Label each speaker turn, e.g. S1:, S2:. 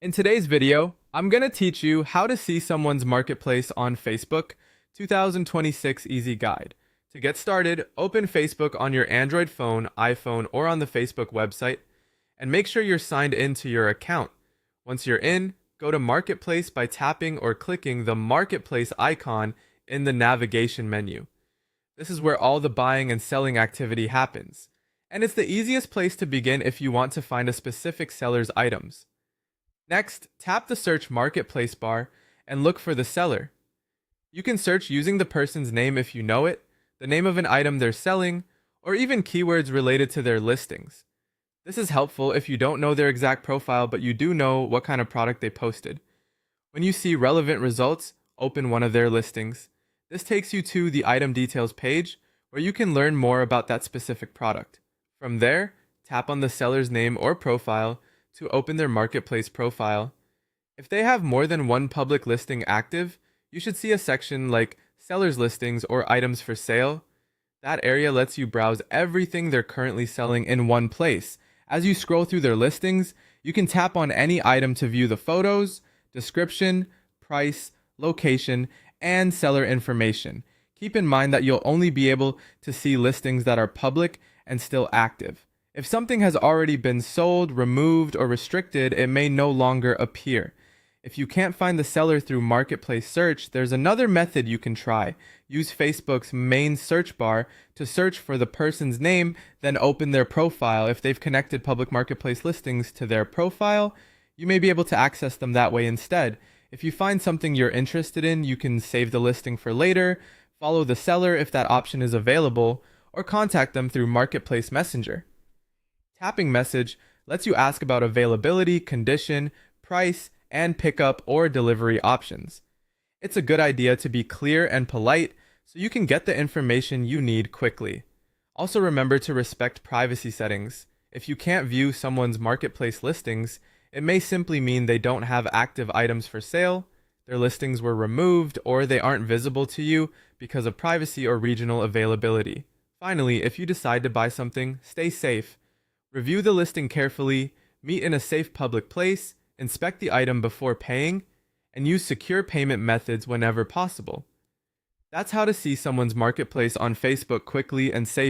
S1: In today's video, I'm going to teach you how to see someone's marketplace on Facebook, 2026 Easy Guide. To get started, open Facebook on your Android phone, iPhone, or on the Facebook website, and make sure you're signed into your account. Once you're in, go to Marketplace by tapping or clicking the Marketplace icon in the navigation menu. This is where all the buying and selling activity happens, and it's the easiest place to begin if you want to find a specific seller's items. Next, tap the Search Marketplace bar and look for the seller. You can search using the person's name if you know it, the name of an item they're selling, or even keywords related to their listings. This is helpful if you don't know their exact profile but you do know what kind of product they posted. When you see relevant results, open one of their listings. This takes you to the item details page where you can learn more about that specific product. From there, tap on the seller's name or profile to open their marketplace profile. If they have more than one public listing active, you should see a section like Seller's Listings or Items for Sale. That area lets you browse everything they're currently selling in one place. As you scroll through their listings, you can tap on any item to view the photos, description, price, location, and seller information. Keep in mind that you'll only be able to see listings that are public and still active. If something has already been sold, removed, or restricted, it may no longer appear. If you can't find the seller through Marketplace search, there's another method you can try. Use Facebook's main search bar to search for the person's name, then open their profile. If they've connected public marketplace listings to their profile, you may be able to access them that way instead. If you find something you're interested in, you can save the listing for later, follow the seller if that option is available, or contact them through Marketplace Messenger. Tapping Message lets you ask about availability, condition, price, and pickup or delivery options. It's a good idea to be clear and polite so you can get the information you need quickly. Also remember to respect privacy settings. If you can't view someone's marketplace listings, it may simply mean they don't have active items for sale, their listings were removed, or they aren't visible to you because of privacy or regional availability. Finally, if you decide to buy something, stay safe. Review the listing carefully, meet in a safe public place, inspect the item before paying, and use secure payment methods whenever possible. That's how to see someone's marketplace on Facebook quickly and safely.